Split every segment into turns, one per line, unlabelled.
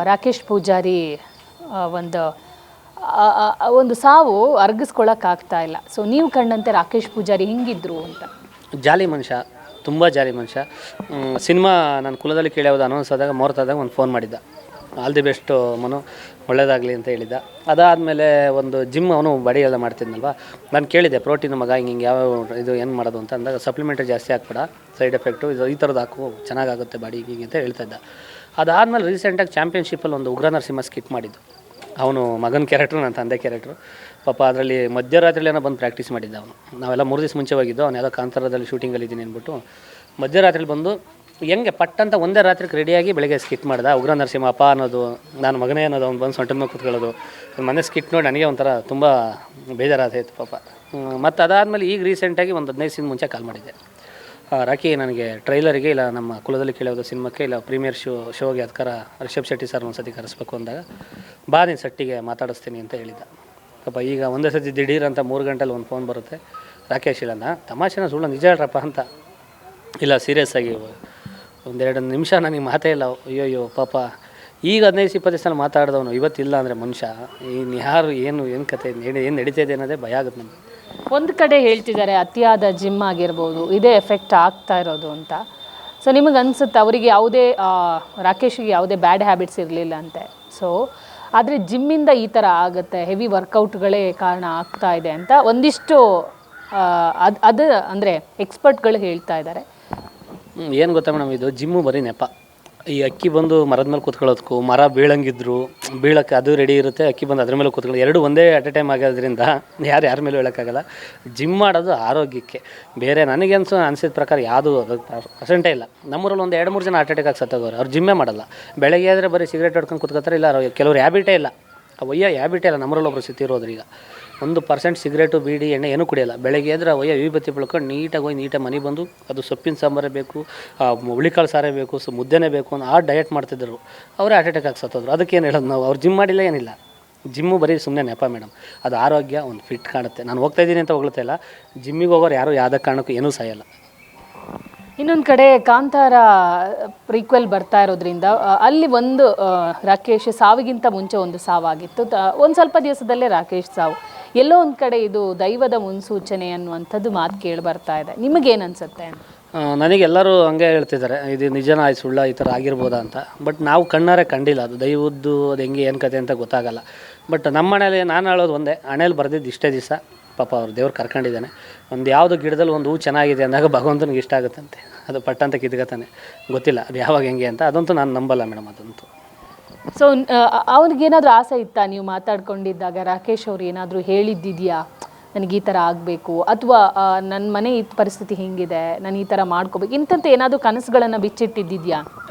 ರಾಕೇಶ್ ಪೂಜಾರಿ ಒಂದು ಒಂದು ಸಾವು ಅರ್ಗಿಸ್ಕೊಳ್ಳೋಕ್ಕಾಗ್ತಾ ಇಲ್ಲ. ಸೊ ನೀವು ಕಂಡಂತೆ ರಾಕೇಶ್ ಪೂಜಾರಿ ಹಿಂಗಿದ್ರು ಅಂತ.
ಜಾಲಿ ಮನುಷ್ಯ, ತುಂಬ ಜಾಲಿ ಮನುಷ್ಯ. ಸಿನಿಮಾ ನಾನು ಕುಲದಲ್ಲಿ ಕೇಳಿ ಯಾವುದು ಅನೌನ್ಸ್ ಆದಾಗ ಮುಹೂರ್ತಾದಾಗ ಒಂದು ಫೋನ್ ಮಾಡಿದ್ದ, ಆಲ್ ದಿ ಬೆಸ್ಟ್ ಮನು, ಒಳ್ಳೇದಾಗಲಿ ಅಂತ ಹೇಳಿದ್ದ. ಅದಾದಮೇಲೆ ಒಂದು ಜಿಮ್ ಅವನು ಬಾಡಿ ಎಲ್ಲ ಮಾಡ್ತಿದ್ನಲ್ವ, ನಾನು ಕೇಳಿದೆ ಪ್ರೋಟೀನ್ ಮಗ ಹಿಂಗೆ ಯಾವ ಇದು ಏನು ಮಾಡೋದು ಅಂತ ಅಂದಾಗ ಸಪ್ಲಿಮೆಂಟ್ರಿ ಜಾಸ್ತಿ ಹಾಕ್ಬೇಡ, ಸೈಡ್ ಎಫೆಕ್ಟು ಇದು ಈ ಥರದ್ದು ಹಾಕು ಚೆನ್ನಾಗಾಗುತ್ತೆ ಬಾಡಿ ಹಿಂಗೆ ಅಂತ ಹೇಳ್ತಾ ಇದ್ದ. ಅದಾದಮೇಲೆ ರೀಸೆಂಟಾಗಿ ಚಾಂಪಿಯನ್ಶಿಪ್ಪಲ್ಲಿ ಒಂದು ಉಗ್ರ ನರಸಿಂಹ ಸ್ಕಿಟ್ ಮಾಡಿದ್ದು. ಅವನು ಮಗನ ಕ್ಯಾರೆಕ್ಟ್ರು, ನನ್ನ ತಂದೆ ಕ್ಯಾರೆಕ್ಟ್ರು. ಪಾಪ ಅದರಲ್ಲಿ ಮಧ್ಯರಾತ್ರಿಲಿ ಏನೋ ಬಂದು ಪ್ರಾಕ್ಟೀಸ್ ಮಾಡಿದ್ದ ಅವನು. ನಾವೆಲ್ಲ 3 ದಿವಸ ಮುಂಚೆ ಹೋಗಿದ್ದು, ಅವನ್ನೆಲ್ಲ ಕಾಂತಾರದಲ್ಲಿ ಶೂಟಿಂಗಲ್ಲಿ ಇದ್ದೀನಿ ಅಂದ್ಬಿಟ್ಟು ಮಧ್ಯರಾತ್ರಿಲಿ ಬಂದು ಹೆಂಗೆ ಪಟ್ಟಂತ ಒಂದೇ ರಾತ್ರಿಗೆ ರೆಡಿಯಾಗಿ ಬೆಳಗ್ಗೆ ಸ್ಕಿಟ್ ಮಾಡ್ದೆ. ಉಗ್ರ ನರಸಿಂಹ ಅಪ್ಪ ಅನ್ನೋದು, ನಾನು ಮಗನೇ ಅನ್ನೋದು, ಅವ್ನು ಬಂದು ಸೊಂಟದ ಮೇಲೆ ಕೂತ್ಕೊಳ್ಳೋದು. ಮನೆ ಸ್ಕಿಟ್ ನೋಡಿ ನನಗೆ ಒಂಥರ ತುಂಬ ಬೇಜಾರಾಗ್ತಾಯಿತ್ತು ಪಾಪ. ಮತ್ತು ಅದಾದಮೇಲೆ ಈಗ ರೀಸೆಂಟಾಗಿ ಒಂದು 15 ದಿನ ಮುಂಚೆ ಕಾಲ್ ಮಾಡಿದ್ದೆ, ರಾಕಿ ನನಗೆ ಟ್ರೈಲರಿಗೆ ಇಲ್ಲ ನಮ್ಮ ಕುಲದಲ್ಲಿ ಕೇಳೋದು ಸಿನಿಮಾಕ್ಕೆ ಇಲ್ಲ ಪ್ರೀಮಿಯರ್ ಶೋಗೆ ಅದಕ್ಕಾರ ರಿಷಬ್ ಶೆಟ್ಟಿ ಸರ್ ಒಂದು ಸತಿ ಕರೆಸ್ಬೇಕು ಅಂದಾಗ ಬಾ ನೀನು ಸೆಟ್ಟಿಗೆ ಮಾತಾಡಿಸ್ತೀನಿ ಅಂತ ಹೇಳಿದ್ದ. ಪಾಪ ಈಗ ಒಂದೇ ಸತಿ ದಿಢೀರ್ ಅಂತ 3 ಗಂಟೆಲಿ ಒಂದು ಫೋನ್ ಬರುತ್ತೆ, ರಾಕೇಶ್ ಇಲ್ಲಣ್ಣ ತಮಾಷೆನ ಸುಳ್ಳು ನಿಜ ಹೇಳ್ರಪ್ಪ ಅಂತ. ಇಲ್ಲ ಸೀರಿಯಸ್ ಆಗಿ 1-2 ನಿಮಿಷ ನನಗೆ ಮಾತೇ ಇಲ್ಲ. ಅಯ್ಯೋ ಪಾಪ ಈಗ 15-20 ದಿವಸ ಮಾತಾಡಿದವನು ಇವತ್ತಿಲ್ಲ ಅಂದರೆ ಮನುಷ್ಯ ಇನ್ನು ಯಾರು ಏನು ಕತೆ ಏನು ನಡೀತಾಯಿದೆ ಅನ್ನೋದೇ ಭಯ ಆಗುತ್ತೆ ನಮಗೆ.
ಒಂದು ಕಡೆ ಹೇಳ್ತಿದ್ದಾರೆ ಅತಿಯಾದ ಜಿಮ್ ಆಗಿರ್ಬೋದು ಇದೇ ಎಫೆಕ್ಟ್ ಆಗ್ತಾ ಇರೋದು ಅಂತ. ಸೊ ನಿಮಗೆ ಅನಿಸುತ್ತೆ ಅವರಿಗೆ ಯಾವುದೇ ರಾಕೇಶಿಗೆ ಯಾವುದೇ ಬ್ಯಾಡ್ ಹ್ಯಾಬಿಟ್ಸ್ ಇರಲಿಲ್ಲ ಅಂತೆ. ಸೊ ಆದರೆ ಜಿಮ್ಮಿಂದ ಈ ಥರ ಆಗುತ್ತೆ, ಹೆವಿ ವರ್ಕೌಟ್ಗಳೇ ಕಾರಣ ಆಗ್ತಾ ಇದೆ ಅಂತ ಒಂದಿಷ್ಟು ಅದು ಅಂದರೆ ಎಕ್ಸ್ಪರ್ಟ್ಗಳು ಹೇಳ್ತಾ ಇದ್ದಾರೆ.
ಏನು ಗೊತ್ತಾ ಮೇಡಮ್, ಇದು ಜಿಮ್ಮು ಬರೀ ನೆಪ. ಈ ಅಕ್ಕಿ ಬಂದು ಮರದ ಮೇಲೆ ಕೂತ್ಕೊಳ್ಳೋದಕ್ಕೂ ಮರ ಬೀಳಂಗಿದ್ರು ಬೀಳಕ್ಕೆ ಅದು ರೆಡಿ ಇರುತ್ತೆ, ಅಕ್ಕಿ ಬಂದು ಅದ್ರ ಮೇಲೆ ಕೂತ್ಕೊಳ್ಳೋದು, ಎರಡು ಒಂದೇ ಅಟ್ ಎ ಟೈಮ್ ಆಗೋದ್ರಿಂದ ಯಾರ ಮೇಲೂ ಹೇಳೋಕ್ಕಾಗಲ್ಲ. ಜಿಮ್ ಮಾಡೋದು ಆರೋಗ್ಯಕ್ಕೆ, ಬೇರೆ ನನಗೆ ಅನಿಸಿದ ಪ್ರಕಾರ ಯಾವುದು ಪರ್ಸೆಂಟೇ ಇಲ್ಲ. ನಮ್ಮೂರಲ್ಲಿ ಒಂದು 2-3 ಜನ ಹಾರ್ಟ್ ಅಟ್ಯಾಕ್ ಆಗಿ ಸತ್ತೋಗೋರು, ಅವ್ರು ಜಿಮ್ಮೇ ಮಾಡಲ್ಲ. ಬೆಳಗ್ಗೆ ಆದರೆ ಬರೀ ಸಿಗರೇಟ್ ಹೊಡ್ಕೊಂಡು ಕೂತ್ಕೋತಾರೆ, ಇಲ್ಲ ಕೆಲವ್ರು ಹ್ಯಾಬಿಟೇ ಇಲ್ಲ, ಹ್ಯಾಬಿಟೇ ಇಲ್ಲ. ನಮ್ಮೂರಲ್ಲಿ ಒಬ್ಬರು ಸಿತ್ತಿರೋದ್ರು ಈಗ 1% ಸಿಗರೇಟು ಬೀಡಿ ಎಣ್ಣೆ ಏನೂ ಕುಡಿಯೋಲ್ಲ. ಬೆಳಗ್ಗೆ ಎದ್ರೆ ವಿಭೂತಿ ಬೆಳ್ಕೊಂಡು ನೀಟಾಗಿ ಹೋಗಿ ಮನೆಗೆ ಬಂದು ಅದು ಸೊಪ್ಪಿನ ಸಾಂಬಾರೇ ಬೇಕು, ಹುಳಿಕಾಳು ಸಾರೇ ಬೇಕು, ಮುದ್ದೆನೇ ಬೇಕು ಅನ್ನೋ ಆ ಡಯಟ್ ಮಾಡ್ತಿದ್ದರು. ಅವರೇ ಹಾರ್ಟ್ ಅಟ್ಯಾಕ್ ಆಗಿ ಸತ್ತೋದ್ರು. ಅದಕ್ಕೇನು ಹೇಳೋದು ನಾವು, ಅವ್ರು ಜಿಮ್ ಮಾಡಿಲ್ಲ ಏನಿಲ್ಲ. ಜಿಮ್ಮು ಬರೀ ಸುಮ್ಮನೆ ನೆಪ ಮೇಡಮ್. ಅದು ಆರೋಗ್ಯ ಒಂದು ಫಿಟ್ ಕಾಣುತ್ತೆ. ನಾನು ಹೋಗ್ತಾಯಿದ್ದೀನಿ ಅಂತ ಹೊಗಳ್ತಾ ಇಲ್ಲ, ಜಿಮ್ಮಿಗೆ ಹೋಗೋರು ಯಾರು ಯಾವುದೇ ಕಾರಣಕ್ಕೂ ಏನೂ ಸಾಯಲ್ಲ.
ಇನ್ನೊಂದು ಕಡೆ ಕಾಂತಾರ ಪ್ರೀಕ್ವೆಲ್ ಬರ್ತಾ ಇರೋದ್ರಿಂದ ಅಲ್ಲಿ ಒಂದು ರಾಕೇಶ್ ಸಾವಿಗಿಂತ ಮುಂಚೆ ಒಂದು ಸಾವಾಗಿತ್ತು, ಒಂದು ಸ್ವಲ್ಪ ದಿವಸದಲ್ಲೇ ರಾಕೇಶ್ ಸಾವು. ಎಲ್ಲೋ ಒಂದು ಕಡೆ ಇದು ದೈವದ ಮುನ್ಸೂಚನೆ ಅನ್ನುವಂಥದ್ದು ಮಾತು ಕೇಳಿ ಬರ್ತಾ ಇದೆ. ನಿಮಗೇನು ಅನಿಸುತ್ತೆ?
ನನಗೆಲ್ಲರೂ ಹಂಗೆ ಹೇಳ್ತಿದ್ದಾರೆ, ಇದು ನಿಜನ ಆಯ್ತು ಸುಳ್ಳ ಈ ಥರ ಆಗಿರ್ಬೋದಾ ಅಂತ. ಬಟ್ ನಾವು ಕಣ್ಣಾರೆ ಕಂಡಿಲ್ಲ, ಅದು ದೈವದ್ದು ಅದು ಹೆಂಗೆ ಏನು ಕತೆ ಅಂತ ಗೊತ್ತಾಗಲ್ಲ. ಬಟ್ ನಮ್ಮ ಮನೇಲಿ ನಾನು ಹೇಳೋದು ಒಂದೇ, ಹಣೆಯಲ್ಲಿ ಬರ್ದಿದ್ದು ಇಷ್ಟೇ ದಿವಸ ಪಾಪ ಅವ್ರು ದೇವ್ರು ಕರ್ಕೊಂಡಿದ್ದಾನೆ. ಒಂದು ಯಾವುದು ಗಿಡದಲ್ಲಿ ಒಂದು ಹೂ ಚೆನ್ನಾಗಿದೆ ಅಂದಾಗ ಭಗವಂತನಿಗೆ ಇಷ್ಟ ಆಗುತ್ತಂತೆ, ಅದು ಪಟ್ಟಂತ ಕಿತ್ಕೊತಾನೆ. ಗೊತ್ತಿಲ್ಲ ಅದು ಯಾವಾಗ ಹೆಂಗೆ ಅಂತ, ಅದಂತೂ ನಾನು ನಂಬಲ್ಲ ಮೇಡಮ್ ಅದಂತೂ.
ಸೊ ಅವ್ರಿಗೇನಾದರೂ ಆಸೆ ಇತ್ತಾ ನೀವು ಮಾತಾಡ್ಕೊಂಡಿದ್ದಾಗ? ರಾಕೇಶ್ ಅವ್ರು ಏನಾದರೂ ಹೇಳಿದ್ದಿದೆಯಾ ನನಗೆ ಈ ಥರ ಆಗಬೇಕು, ಅಥವಾ ನನ್ನ ಮನೆ ಈ ಪರಿಸ್ಥಿತಿ ಹಿಂಗಿದೆ ನಾನು ಈ ಥರ ಮಾಡ್ಕೋಬೇಕು, ಇಂಥದ್ದು ಏನಾದರೂ ಕನಸುಗಳನ್ನು ಬಿಚ್ಚಿಟ್ಟಿದ್ದಿದೆಯಾ?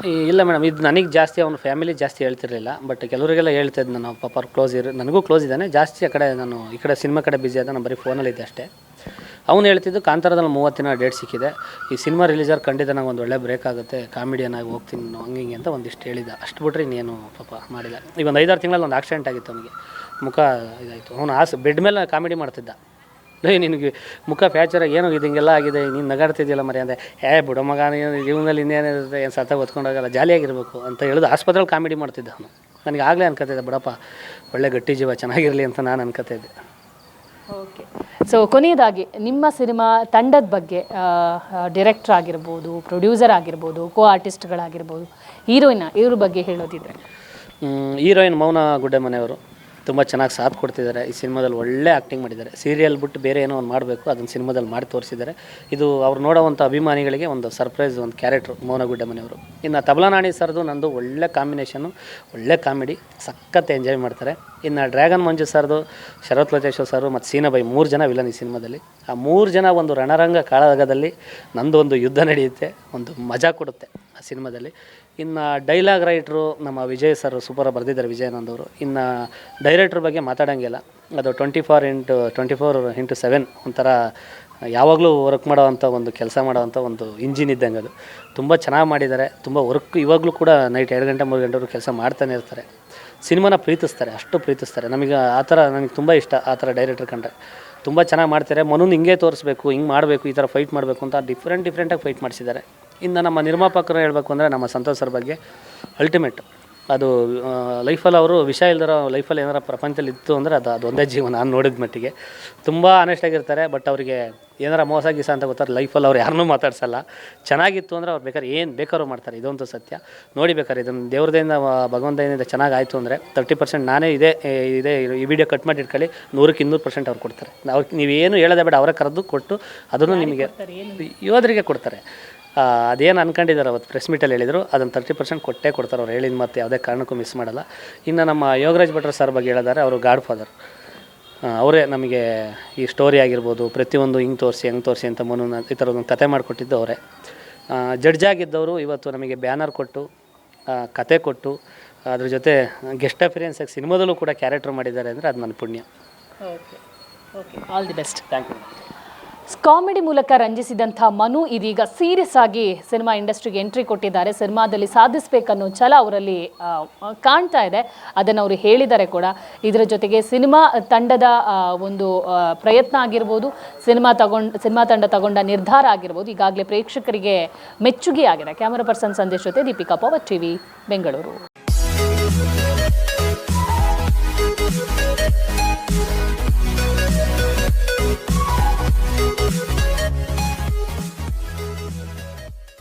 ಇಲ್ಲ ಮೇಡಮ್, ಇದು ನನಗೆ ಜಾಸ್ತಿ ಅವನ ಫ್ಯಾಮಿಲಿ ಜಾಸ್ತಿ ಹೇಳ್ತಿರಲಿಲ್ಲ. ಬಟ್ ಕೆಲವರಿಗೆಲ್ಲ ಹೇಳ್ತಾಯಿದ್ದು, ನಾನು ಪಾಪ ಅವ್ರು ಕ್ಲೋಸ್ ನನಗೂ ಕ್ಲೋಸ್ ಇದ್ದಾನೆ ಜಾಸ್ತಿ. ಆ ಕಡೆ ನಾನು ಈ ಕಡೆ ಸಿನಿಮಾ ಕಡೆ ಬ್ಯುಸಿ ಆದ, ನಾನು ಬರೀ ಫೋನಲ್ಲಿದ್ದೆ ಅಷ್ಟೇ. ಅವ್ನು ಹೇಳ್ತಿದ್ದು ಕಾಂತಾರದಲ್ಲಿ 30 ದಿನ ಡೇಟ್ ಸಿಕ್ಕಿದೆ, ಈ ಸಿನಿಮಾ ರಿಲೀಸರ್ ಖಂಡಿತ ನಂಗೆ ಒಂದು ಒಳ್ಳೆ ಬ್ರೇಕ್ ಆಗುತ್ತೆ, ಕಾಮಿಡಿಯನ್ನಾಗಿ ಹೋಗ್ತೀನಿ ಹಂಗೆ ಹಿಂಗೆ ಅಂತ ಒಂದಿಷ್ಟು ಹೇಳಿದ್ದ. ಅಷ್ಟು ಬಿಟ್ಟರೆ ಇನ್ನೇನು ಪಾಪ ಮಾಡಿಲ್ಲ. ಈಗ ಒಂದು 5-6 ತಿಂಗಳಲ್ಲಿ ಒಂದು ಆಕ್ಸಿಡೆಂಟ್ ಆಗಿತ್ತು ಅವನಿಗೆ, ಮುಖ ಇದಾಯಿತು. ಅವನು ಬೆಡ್ ಮೇಲೆ ಕಾಮಿಡಿ ಮಾಡ್ತಿದ್ದ. ನಿನಗೆ ಮುಖ ಫ್ಯಾಚರಾಗಿ ಏನೋ ಇದು ಹಿಂಗೆಲ್ಲ ಆಗಿದೆ, ನೀನು ನಗಾಡ್ತಿದ್ಯಲ್ಲ ಮರಿ ಅಂದೆ. ಬಿಡೋ ಮಗ, ನೀನು ಜೀವನದಲ್ಲಿ ಇನ್ನೇನಿರುತ್ತೆ, ಏನು ಸತ್ತ ಹೊತ್ಕೊಂಡೋಗಲ್ಲ, ಜಾಲಿಯಾಗಿರ್ಬೇಕು ಅಂತ ಹೇಳಿದು ಆಸ್ಪತ್ರೆಯಲ್ಲಿ ಕಾಮಿಡಿ ಮಾಡ್ತಿದ್ದ ಅವನು. ನನಗೆ ಆಗಲೇ ಅನ್ಕೋತಿದ್ದೆ, ಬಿಡಪ್ಪ ಒಳ್ಳೆ ಗಟ್ಟಿ ಜೀವ ಚೆನ್ನಾಗಿರಲಿ ಅಂತ ನಾನು ಅನ್ಕೋತಿದ್ದೆ.
ಓಕೆ. ಸೊ ಕೊನೆಯದಾಗಿ ನಿಮ್ಮ ಸಿನಿಮಾ ತಂಡದ ಬಗ್ಗೆ, ಡೈರೆಕ್ಟರ್ ಆಗಿರ್ಬೋದು, ಪ್ರೊಡ್ಯೂಸರ್ ಆಗಿರ್ಬೋದು, ಆರ್ಟಿಸ್ಟ್ಗಳಾಗಿರ್ಬೋದು, ಹೀರೋಯಿನ್ ಇವ್ರ ಬಗ್ಗೆ ಹೇಳೋದಿದ್ರೆ?
ಹೀರೋಯಿನ್ ಮೌನ ಗುಡ್ಡೆಮನೆಯವರು ತುಂಬ ಚೆನ್ನಾಗಿ ಸಾಥ್ ಕೊಡ್ತಿದ್ದಾರೆ. ಈ ಸಿನಿಮಾದಲ್ಲಿ ಒಳ್ಳೆ ಆ್ಯಕ್ಟಿಂಗ್ ಮಾಡಿದ್ದಾರೆ. ಸೀರಿಯಲ್ ಬಿಟ್ಟು ಬೇರೆ ಏನೋ ಒಂದು ಮಾಡಬೇಕು, ಅದನ್ನು ಸಿನಿಮಾದಲ್ಲಿ ಮಾಡಿ ತೋರಿಸಿದ್ದಾರೆ. ಇದು ಅವ್ರು ನೋಡೋವಂಥ ಅಭಿಮಾನಿಗಳಿಗೆ ಒಂದು ಸರ್ಪ್ರೈಸ್, ಒಂದು ಕ್ಯಾರೆಕ್ಟ್ರು ಮೌನ ಗುಡ್ಡೆಮನೆಯವರು. ಇನ್ನು ತಬಲಾ ನಾಣಿ ಸರ್ದು ನಂದು ಒಳ್ಳೆ ಕಾಂಬಿನೇಷನ್ನು, ಒಳ್ಳೆ ಕಾಮಿಡಿ, ಸಖತ್ ಎಂಜಾಯ್ ಮಾಡ್ತಾರೆ. ಇನ್ನು ಡ್ರ್ಯಾಗನ್ ಮಂಜು ಸರ್ದು, ಶರತ್ ಲತೇಶ್ವರ್ ಸರು ಮತ್ತು ಸೀನಾಬೈ 3 ಜನ ವಿಲನ್ ಈ ಸಿನಿಮಾದಲ್ಲಿ. ಆ 3 ಜನ ಒಂದು ರಣರಂಗ ಕಾಳಗದಲ್ಲಿ ನಂದು ಒಂದು ಯುದ್ಧ ನಡೆಯುತ್ತೆ, ಒಂದು ಮಜಾ ಕೊಡುತ್ತೆ ಆ ಸಿನಿಮಾದಲ್ಲಿ. ಇನ್ನು ಡೈಲಾಗ್ ರೈಟ್ರು ನಮ್ಮ ವಿಜಯ್ ಸರ್ ಸೂಪರಾಗಿ ಬರೆದಿದ್ದಾರೆ, ವಿಜಯಾನಂದ್ ಅವರು. ಇನ್ನು ಡೈರೆಕ್ಟ್ರ್ ಬಗ್ಗೆ ಮಾತಾಡೋಂಗಿಲ್ಲ, ಅದು 24x7 ಒಂಥರ ಯಾವಾಗಲೂ ವರ್ಕ್ ಮಾಡೋವಂಥ ಒಂದು ಕೆಲಸ ಮಾಡೋವಂಥ ಒಂದು ಇಂಜಿನ್ ಇದ್ದಂಗೆ. ಅದು ತುಂಬ ಚೆನ್ನಾಗಿ ಮಾಡಿದ್ದಾರೆ. ತುಂಬ ವರ್ಕ್ ಇವಾಗಲೂ ಕೂಡ ನೈಟ್ 2 ಗಂಟೆ 3 ಗಂಟೆವರೆಗೂ ಕೆಲಸ ಮಾಡ್ತಾನೆ ಇರ್ತಾರೆ. ಸಿನಿಮಾನ ಪ್ರೀತಿಸ್ತಾರೆ, ಅಷ್ಟು ಪ್ರೀತಿಸ್ತಾರೆ. ನಮಗೆ ಆ ಥರ ನನಗೆ ತುಂಬ ಇಷ್ಟ, ಆ ಥರ ಡೈರೆಕ್ಟ್ರ್ ಕಂಡ್ರೆ ತುಂಬ ಚೆನ್ನಾಗಿ ಮಾಡ್ತಾರೆ. ಮನೋನ್ ಹಿಂಗೆ ತೋರಿಸ್ಬೇಕು, ಹಿಂಗೆ ಮಾಡಬೇಕು, ಈ ಥರ ಫೈಟ್ ಮಾಡಬೇಕು ಅಂತ ಡಿಫ್ರೆಂಟಾಗಿ ಫೈಟ್ ಮಾಡಿಸಿದ್ದಾರೆ. ಇನ್ನು ನಮ್ಮ ನಿರ್ಮಾಪಕರು ಹೇಳಬೇಕು ಅಂದರೆ ನಮ್ಮ ಸಂತೋಷ್ ಸರ್ ಬಗ್ಗೆ ಅಲ್ಟಿಮೇಟ್. ಅದು ಲೈಫಲ್ಲಿ ಅವರು ವಿಷ ಇಲ್ದಿರೋ ಲೈಫಲ್ಲಿ ಏನಾರ ಪ್ರಪಂಚದಲ್ಲಿ ಇತ್ತು ಅಂದರೆ ಅದೊಂದೇ ಜೀವನ ನಾನು ನೋಡಿದ ಮಟ್ಟಿಗೆ. ತುಂಬ ಆನೆಸ್ಟಾಗಿರ್ತಾರೆ, ಬಟ್ ಅವರಿಗೆ ಏನಾರ ಮೋಸ ಗೀಸ ಅಂತ ಗೊತ್ತಾರೆ, ಲೈಫಲ್ಲಿ ಅವ್ರು ಯಾರನ್ನೂ ಮಾತಾಡ್ಸಲ್ಲ. ಚೆನ್ನಾಗಿತ್ತು ಅಂದರೆ ಅವ್ರು ಬೇಕಾದ್ರೆ ಏನು ಬೇಕಾದ್ರೂ ಮಾಡ್ತಾರೆ, ಇದಂತೂ ಸತ್ಯ. ನೋಡಿ ಬೇಕಾದ್ರೆ ಇದನ್ನು ದೇವ್ರದಿಂದ ಭಗವಂತನಿಂದ ಚೆನ್ನಾಗಾಯಿತು ಅಂದರೆ 30% ನಾನೇ ಇದೇ ಈ ವಿಡಿಯೋ ಕಟ್ ಮಾಡಿ ಇಟ್ಕೊಳ್ಳಿ, 100% ಅವ್ರು ಕೊಡ್ತಾರೆ. ಅವ್ರಿಗೆ ನೀವೇನು ಹೇಳೋದೇ ಬೇಡ, ಅವರೇ ಕರೆದು ಕೊಟ್ಟು ಅದನ್ನು ನಿಮಗೆ ಯೋಧರಿಗೆ ಕೊಡ್ತಾರೆ. ಅದೇನು ಅನ್ಕೊಂಡಿದ್ದಾರೆ ಅವತ್ತು ಪ್ರೆಸ್ ಮೀಟಲ್ಲಿ ಹೇಳಿದರು, ಅದನ್ನು 30% ಕೊಟ್ಟೇ ಕೊಡ್ತಾರೆ. ಅವ್ರು ಹೇಳಿದ ಮತ್ತೆ ಯಾವುದೇ ಕಾರಣಕ್ಕೂ ಮಿಸ್ ಮಾಡಲ್ಲ. ಇನ್ನು ನಮ್ಮ ಯೋಗರಾಜ್ ಭಟ್ರು ಸರ್ ಬಗ್ಗೆ ಹೇಳಿದ್ದಾರೆ, ಅವರು ಗಾಡ್ ಫಾದರ್. ಅವರೇ ನಮಗೆ ಈ ಸ್ಟೋರಿ ಆಗಿರ್ಬೋದು ಪ್ರತಿಯೊಂದು ಹಿಂಗೆ ತೋರಿಸಿ ಅಂತ ಮನು ಈ ಥರದೊಂದು ಕತೆ ಮಾಡಿಕೊಟ್ಟಿದ್ದು ಅವರೇ. ಜಡ್ಜ್ ಆಗಿದ್ದವರು ಇವತ್ತು ನಮಗೆ ಬ್ಯಾನರ್ ಕೊಟ್ಟು ಕತೆ ಕೊಟ್ಟು ಅದ್ರ ಜೊತೆ ಗೆಸ್ಟ್ ಅಪಿರಿಯನ್ಸಾಗಿ ಸಿನಿಮಾದಲ್ಲೂ ಕೂಡ ಕ್ಯಾರೆಕ್ಟರ್ ಮಾಡಿದ್ದಾರೆ ಅಂದರೆ ಅದು ನನ್ನ ಪುಣ್ಯ.
Okay okay, all the best.
Thank you.
Comedy ಮೂಲಕ ರಂಜಿಸಿದಂಥ ಮನು ಇದೀಗ ಸೀರಿಯಸ್ ಆಗಿ ಸಿನಿಮಾ ಇಂಡಸ್ಟ್ರಿಗೆ ಎಂಟ್ರಿ ಕೊಟ್ಟಿದ್ದಾರೆ. ಸಿನಿಮಾದಲ್ಲಿ ಸಾಧಿಸಬೇಕನ್ನೋ ಛಲ ಅವರಲ್ಲಿ ಕಾಣ್ತಾ ಇದೆ, ಅದನ್ನು ಅವರು ಹೇಳಿದ್ದಾರೆ ಕೂಡ. ಇದರ ಜೊತೆಗೆ ಸಿನಿಮಾ ತಂಡದ ಒಂದು ಪ್ರಯತ್ನ ಆಗಿರ್ಬೋದು, ಸಿನಿಮಾ ತಂಡ ತಗೊಂಡ ನಿರ್ಧಾರ ಆಗಿರ್ಬೋದು, ಈಗಾಗಲೇ ಪ್ರೇಕ್ಷಕರಿಗೆ ಮೆಚ್ಚುಗೆ ಆಗಿದೆ. ಕ್ಯಾಮರಾ ಪರ್ಸನ್ ಸಂದೇಶ್ ಜೊತೆ ದೀಪಿಕಾ ಪವರ್ ಟಿವಿ, ಬೆಂಗಳೂರು.